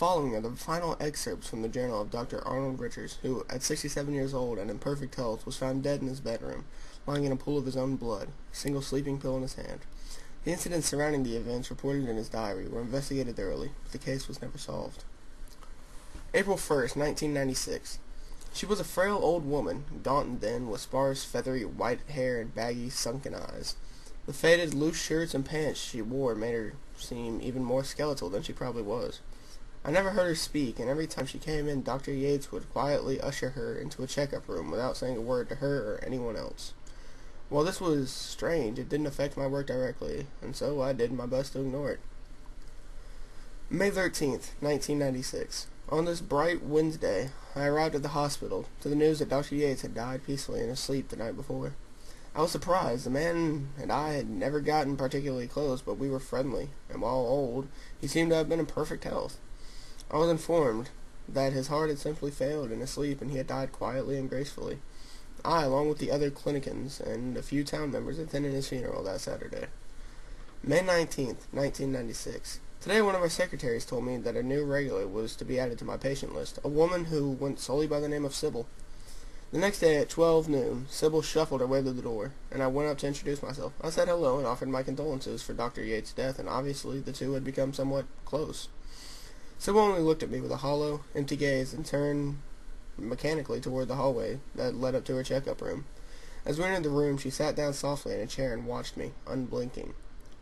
following are the final excerpts from the journal of Dr. Arnold Richards, who, at 67 years old and in perfect health, was found dead in his bedroom, lying in a pool of his own blood, a single sleeping pill in his hand. The incidents surrounding the events reported in his diary were investigated thoroughly, but the case was never solved. April 1st, 1996. She was a frail old woman, gaunt and thin, with sparse, feathery white hair and baggy, sunken eyes. The faded, loose shirts and pants she wore made her seem even more skeletal than she probably was. I never heard her speak, and every time she came in, Dr. Yates would quietly usher her into a checkup room without saying a word to her or anyone else. While this was strange, it didn't affect my work directly, and so I did my best to ignore it. May 13th, 1996. On this bright Wednesday, I arrived at the hospital to the news that Dr. Yates had died peacefully in his sleep the night before. I was surprised. The man and I had never gotten particularly close, but we were friendly, and while old, he seemed to have been in perfect health. I was informed that his heart had simply failed in his sleep, and he had died quietly and gracefully. I, along with the other clinicians and a few town members, attended his funeral that Saturday. May 19th, 1996. Today one of our secretaries told me that a new regular was to be added to my patient list, a woman who went solely by the name of Sybil. The next day at 12 noon, Sybil shuffled her way to the door, and I went up to introduce myself. I said hello and offered my condolences for Dr. Yates' death, and obviously the two had become somewhat close. Sybil only looked at me with a hollow, empty gaze and turned mechanically toward the hallway that led up to her checkup room. As we entered the room, she sat down softly in a chair and watched me, unblinking.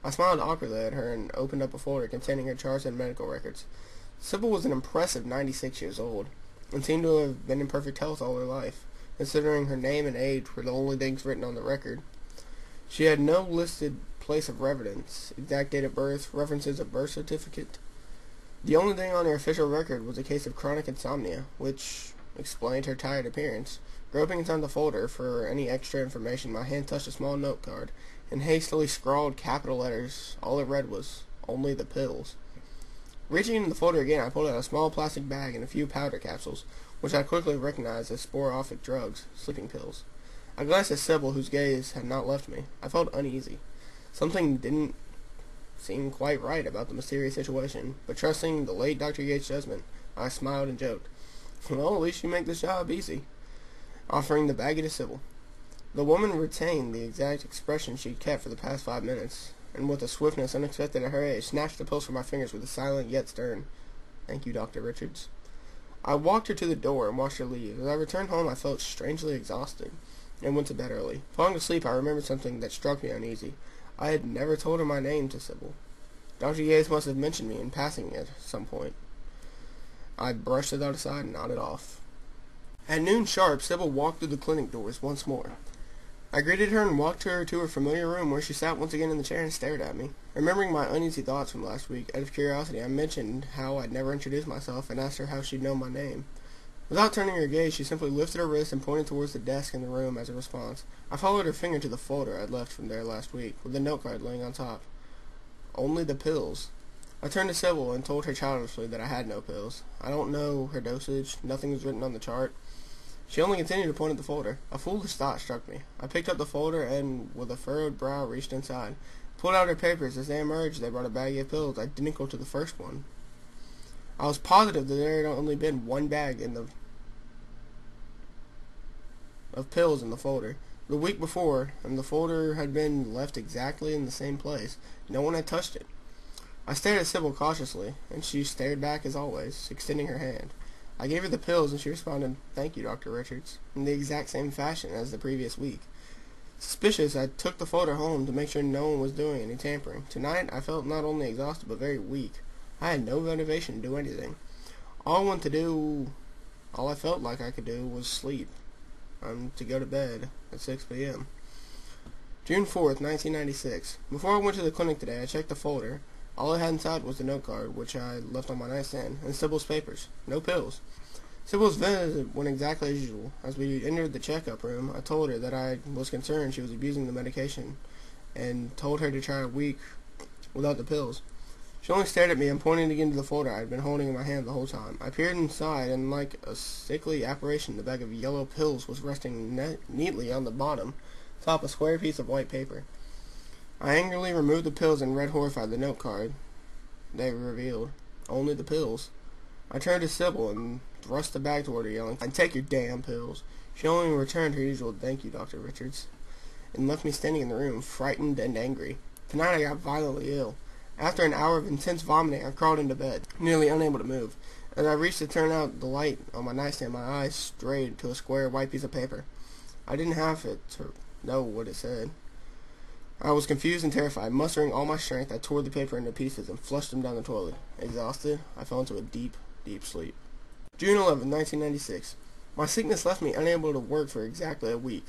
I smiled awkwardly at her and opened up a folder containing her charts and medical records. Sybil was an impressive 96 years old, and seemed to have been in perfect health all her life, considering her name and age were the only things written on the record. She had no listed place of residence, exact date of birth, references of birth certificate. The only thing on her official record was a case of chronic insomnia, which explained her tired appearance. Groping inside the folder for any extra information, my hand touched a small note card, and hastily scrawled capital letters. All it read was, "Only the pills." Reaching into the folder again, I pulled out a small plastic bag and a few powder capsules, which I quickly recognized as sporophic drugs, sleeping pills. I glanced at Sybil, whose gaze had not left me. I felt uneasy. Something didn't seem quite right about the mysterious situation, but trusting the late Dr. Yates' judgment, I smiled and joked, "Well, at least you make this job easy," offering the baggie to Sybil. The woman retained the exact expression she'd kept for the past 5 minutes, and with a swiftness unexpected at her age, snatched the pills from my fingers with a silent yet stern, "Thank you, Dr. Richards." I walked her to the door and watched her leave. As I returned home, I felt strangely exhausted, and went to bed early. Falling asleep, I remembered something that struck me uneasy. I had never told her my name to Sybil. Dr. Yates must have mentioned me in passing at some point. I brushed the thought aside and nodded off. At noon sharp, Sybil walked through the clinic doors once more. I greeted her and walked her to her familiar room, where she sat once again in the chair and stared at me. Remembering my uneasy thoughts from last week, out of curiosity, I mentioned how I'd never introduced myself and asked her how she'd known my name. Without turning her gaze, she simply lifted her wrist and pointed towards the desk in the room as a response. I followed her finger to the folder I'd left from there last week, with the note card laying on top. "Only the pills." I turned to Sybil and told her childishly that I had no pills. I don't know her dosage. Nothing was written on the chart. She only continued to point at the folder. A foolish thought struck me. I picked up the folder and, with a furrowed brow, reached inside. Pulled out her papers. As they emerged, they brought a baggie of pills identical to the first one. I was positive that there had only been one bag of pills in the folder. The week before, and the folder had been left exactly in the same place. No one had touched it. I stared at Sybil cautiously, and she stared back as always, extending her hand. I gave her the pills, and she responded, "Thank you, Dr. Richards," in the exact same fashion as the previous week. Suspicious, I took the folder home to make sure no one was doing any tampering. Tonight, I felt not only exhausted, but very weak. I had no motivation to do anything. All I felt like I could do was sleep. To go to bed at 6 p.m. June 4th, 1996. Before I went to the clinic today, I checked the folder. All I had inside was the note card, which I left on my nightstand, and Sybil's papers. No pills. Sybil's visit went exactly as usual. As we entered the checkup room, I told her that I was concerned she was abusing the medication, and told her to try a week without the pills. She only stared at me and pointed again to the folder I had been holding in my hand the whole time. I peered inside, and like a sickly apparition, the bag of yellow pills was resting neatly on the bottom, atop a square piece of white paper. I angrily removed the pills and read horrified the note card they revealed. Only the pills. I turned to Sybil and thrust the bag toward her, yelling, "And take your damn pills." She only returned her usual "Thank you, Dr. Richards," and left me standing in the room, frightened and angry. Tonight I got violently ill. After an hour of intense vomiting, I crawled into bed, nearly unable to move. As I reached to turn out the light on my nightstand, my eyes strayed to a square white piece of paper. I didn't have it to know what it said. I was confused and terrified. Mustering all my strength, I tore the paper into pieces and flushed them down the toilet. Exhausted, I fell into a deep, deep sleep. June 11, 1996. My sickness left me unable to work for exactly a week.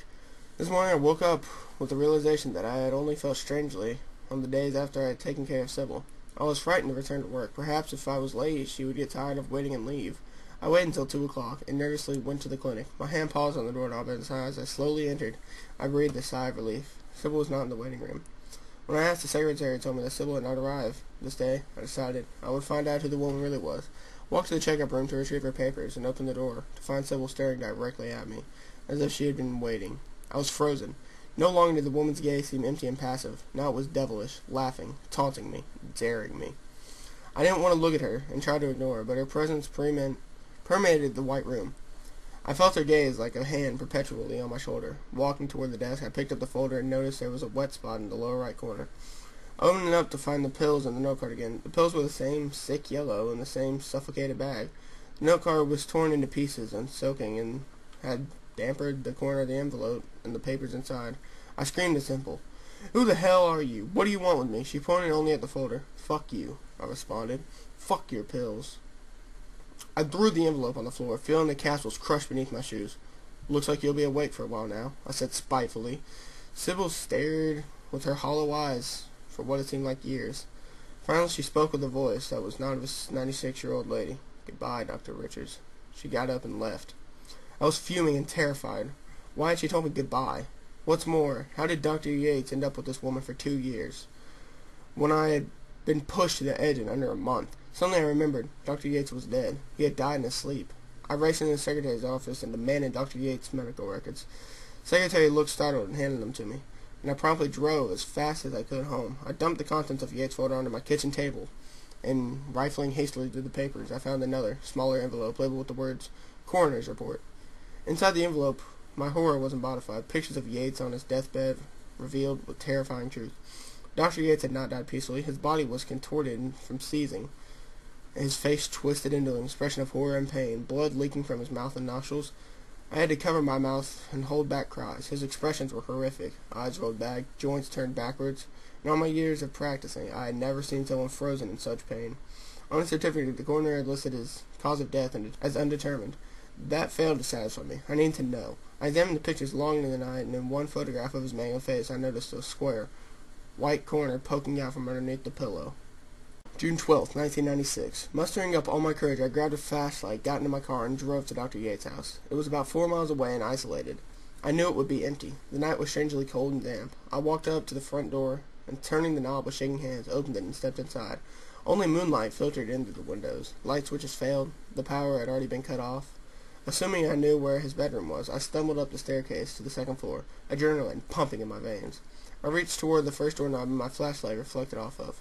This morning I woke up with the realization that I had only felt strangely on the days after I had taken care of Sybil. I was frightened to return to work. Perhaps if I was late, she would get tired of waiting and leave. I waited until 2 o'clock and nervously went to the clinic. My hand paused on the doorknob, and as I slowly entered, I breathed a sigh of relief. Sybil was not in the waiting room. When I asked the secretary, told me that Sybil had not arrived this day, I decided I would find out who the woman really was. Walked to the checkup room to retrieve her papers and opened the door to find Sybil staring directly at me, as if she had been waiting. I was frozen. No longer did the woman's gaze seem empty and passive. Now it was devilish, laughing, taunting me, daring me. I didn't want to look at her and tried to ignore her, but her presence permeated the white room. I felt her gaze like a hand perpetually on my shoulder. Walking toward the desk, I picked up the folder and noticed there was a wet spot in the lower right corner. I opened it up to find the pills in the note card again. The pills were the same sick yellow in the same suffocated bag. The note card was torn into pieces and soaking and had dampened the corner of the envelope and the papers inside. I screamed at Sybil. "Who the hell are you? What do you want with me?" She pointed only at the folder. "Fuck you," I responded. "Fuck your pills." I threw the envelope on the floor, feeling the castles crushed beneath my shoes. "Looks like you'll be awake for a while now," I said spitefully. Sybil stared with her hollow eyes for what it seemed like years. Finally she spoke with a voice that was not of a 96-year-old lady. "Goodbye, Dr. Richards." She got up and left. I was fuming and terrified. Why had she told me goodbye? What's more, how did Dr. Yates end up with this woman for 2 years, when I had been pushed to the edge in under a month? Suddenly I remembered. Dr. Yates was dead. He had died in his sleep. I raced into the secretary's office and demanded Dr. Yates' medical records. The secretary looked startled and handed them to me, and I promptly drove as fast as I could home. I dumped the contents of Yates' folder onto my kitchen table, and rifling hastily through the papers, I found another, smaller envelope labeled with the words, "Coroner's Report." Inside the envelope, my horror wasn't modified. Pictures of Yates on his deathbed revealed with terrifying truth. Dr. Yates had not died peacefully. His body was contorted from seizing, his face twisted into an expression of horror and pain, blood leaking from his mouth and nostrils. I had to cover my mouth and hold back cries. His expressions were horrific. Eyes rolled back, joints turned backwards. In all my years of practicing, I had never seen someone frozen in such pain. On his certificate, the coroner had listed his cause of death as undetermined. That failed to satisfy me. I needed to know. I examined the pictures long into the night, and in one photograph of his mangled face I noticed a square, white corner poking out from underneath the pillow. June 12, 1996. Mustering up all my courage, I grabbed a flashlight, got into my car, and drove to Dr. Yates' house. It was about 4 miles away and isolated. I knew it would be empty. The night was strangely cold and damp. I walked up to the front door, and turning the knob with shaking hands, opened it and stepped inside. Only moonlight filtered into the windows. Light switches failed. The power had already been cut off. Assuming I knew where his bedroom was, I stumbled up the staircase to the second floor, adrenaline pumping in my veins. I reached toward the first doorknob and my flashlight reflected off of.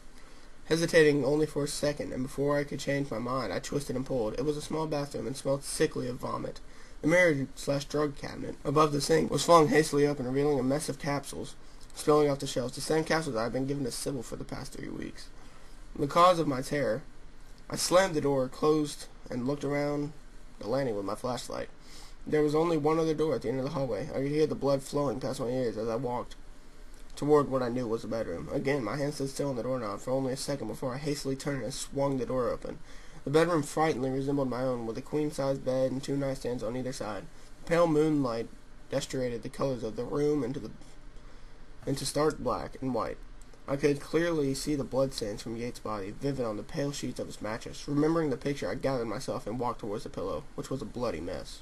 Hesitating only for a second, and before I could change my mind, I twisted and pulled. It was a small bathroom and smelled sickly of vomit. The mirror/drug cabinet above the sink was flung hastily open, revealing a mess of capsules spilling off the shelves, the same capsules I had been given to Sybil for the past 3 weeks. The cause of my terror, I slammed the door closed and looked around the landing with my flashlight. There was only one other door at the end of the hallway. I could hear the blood flowing past my ears as I walked toward what I knew was the bedroom. Again, my hand stood still on the doorknob for only a second before I hastily turned and swung the door open. The bedroom frighteningly resembled my own, with a queen-sized bed and 2 nightstands on either side. The pale moonlight destructed the colors of the room into stark black and white. I could clearly see the bloodstains from Yates' body, vivid on the pale sheets of his mattress. Remembering the picture, I gathered myself and walked towards the pillow, which was a bloody mess.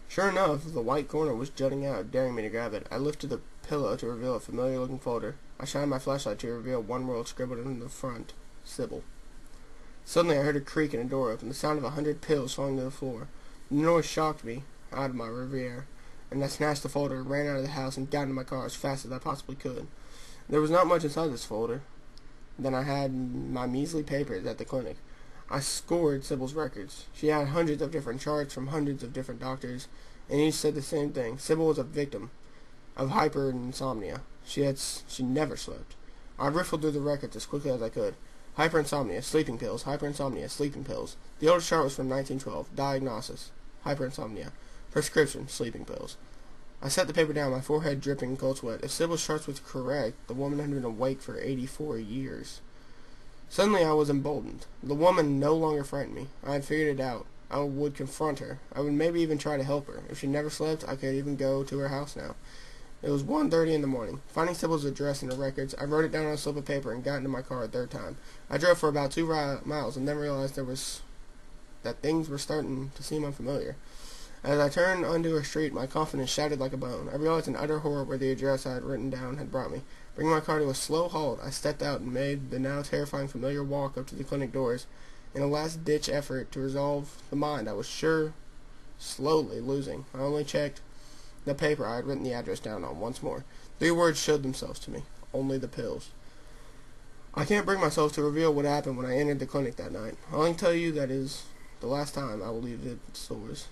Sure enough, the white corner was jutting out, daring me to grab it. I lifted the pillow to reveal a familiar-looking folder. I shined my flashlight to reveal one word scribbled in the front, "Sybil." Suddenly I heard a creak and a door open, the sound of 100 pills falling to the floor. The noise shocked me out of my reverie, and I snatched the folder, ran out of the house, and got into my car as fast as I possibly could. There was not much inside this folder. Then I had my measly papers at the clinic. I scoured Sybil's records. She had hundreds of different charts from hundreds of different doctors, and each said the same thing. Sybil was a victim of hyperinsomnia. She never slept. I riffled through the records as quickly as I could. Hyperinsomnia, sleeping pills, hyperinsomnia, sleeping pills. The oldest chart was from 1912. Diagnosis, hyperinsomnia. Prescription, sleeping pills. I set the paper down, my forehead dripping in cold sweat. If Sybil's charts was correct, the woman had been awake for 84 years. Suddenly I was emboldened. The woman no longer frightened me. I had figured it out. I would confront her. I would maybe even try to help her. If she never slept, I could even go to her house now. It was 1:30 in the morning. Finding Sybil's address in the records, I wrote it down on a slip of paper and got into my car a third time. I drove for about 2 miles and then realized that things were starting to seem unfamiliar. As I turned onto a street, my confidence shattered like a bone. I realized in utter horror where the address I had written down had brought me. Bringing my car to a slow halt, I stepped out and made the now terrifying familiar walk up to the clinic doors. In a last-ditch effort to resolve the mind I was sure slowly losing, I only checked the paper I had written the address down on once more. 3 words showed themselves to me. Only the pills. I can't bring myself to reveal what happened when I entered the clinic that night. I can tell you that is the last time I will leave its doors.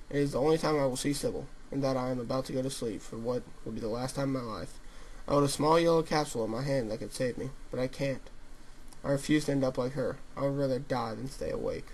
It is the only time I will see Sybil, and that I am about to go to sleep for what will be the last time in my life. I hold a small yellow capsule in my hand that could save me, but I can't. I refuse to end up like her. I would rather die than stay awake.